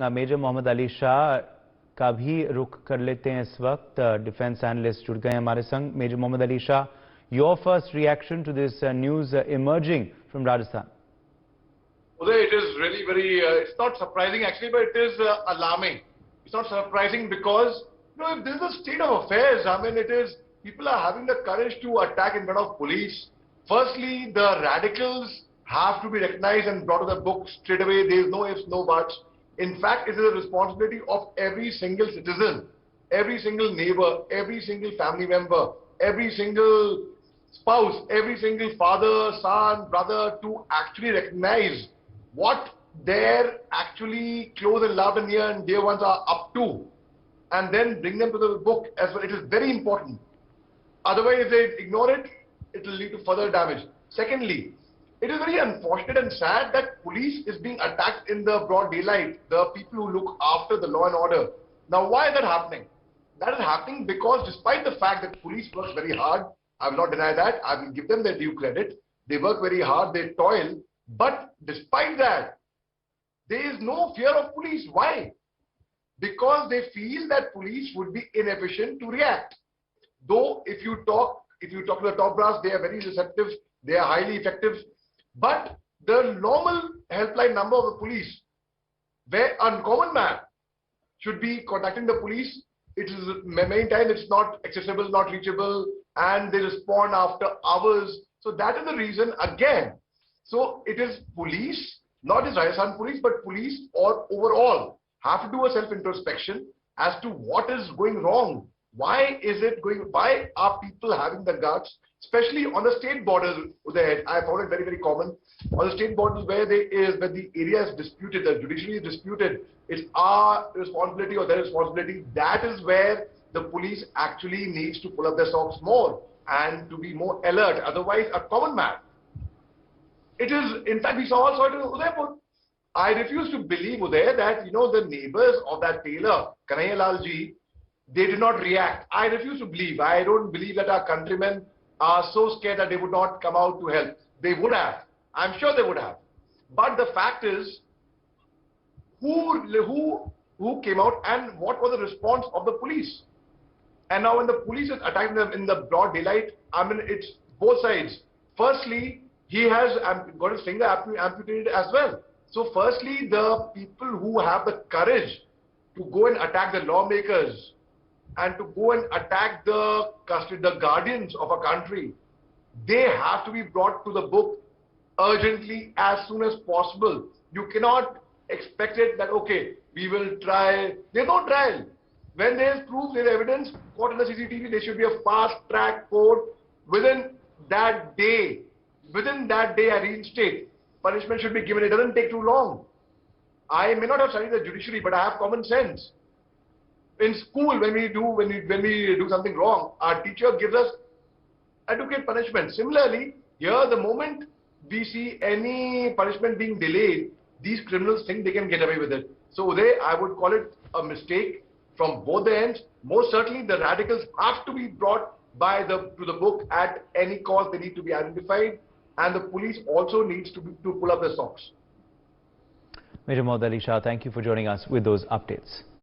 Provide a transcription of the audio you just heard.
Major Mohammad Ali Shah का भी रुख कर लेते हैं इस वक्त। डिफेंस एनालिस्ट जुड़ गए हैं हमारे संग। Major Mohammad Ali Shah, your first reaction to this news emerging from Rajasthan? Uday, it is really very, it's not surprising actually, but it is alarming. It's not surprising because, if this is a state of affairs, people are having the courage to attack in front of police. Firstly, the radicals have to be recognized and brought to the book straight away. There is no ifs, no buts. In fact, it is a responsibility of every single citizen, every single neighbor, every single family member, every single spouse, every single father, son, brother to actually recognize what their actually close and loved and near and dear ones are up to, and then bring them to the book as well. It is very important. Otherwise, if they ignore it, it will lead to further damage. Secondly, it is very unfortunate and sad that police is being attacked in the broad daylight, the people who look after the law and order. Now, why is that happening? That is happening because despite the fact that police works very hard, I will not deny that, I will give them their due credit, they work very hard, they toil, but despite that, there is no fear of police. Why? Because they feel that police would be inefficient to react. Though if you talk to the top brass, they are very receptive, they are highly effective. But the normal helpline number of the police, where a common man should be contacting the police, it is many times it's not accessible, not reachable, and they respond after hours. So that is the reason again. So it is police, not just Rajasthan police, but police or overall have to do a self-introspection as to what is going wrong. Why are people having the guts, especially on the state borders? I found it very, very common. On the state borders where the area is disputed, the judiciary is disputed, it's our responsibility or their responsibility. That is where the police actually needs to pull up their socks more and to be more alert. Otherwise, a common man. It is, in fact, we saw also in Udaipur. I refuse to believe, Uday, that, the neighbors of that tailor, Kanhaiya ji, they did not react. I refuse to believe. I don't believe that our countrymen are so scared that they would not come out to help. They would have. I'm sure they would have. But the fact is, who came out and what was the response of the police? And now when the police is attacking them in the broad daylight, it's both sides. Firstly, he has got his finger amputated as well. So firstly, the people who have the courage to go and attack the lawmakers and to go and attack the guardians of a country, they have to be brought to the book urgently as soon as possible. You cannot expect it that, okay, we will try. There's no trial. When there is proof, there is evidence, caught in the CCTV, there should be a fast-track court within that day. Within that day, I reinstate. Punishment should be given. It doesn't take too long. I may not have studied the judiciary, but I have common sense. In school, when we do something wrong, our teacher gives us adequate punishment. Similarly, here, the moment we see any punishment being delayed, these criminals think they can get away with it. So I would call it a mistake from both the ends. Most certainly, the radicals have to be brought to the book at any cost. They need to be identified, and the police also needs to pull up their socks. Major Mohammad Ali Shah, thank you for joining us with those updates.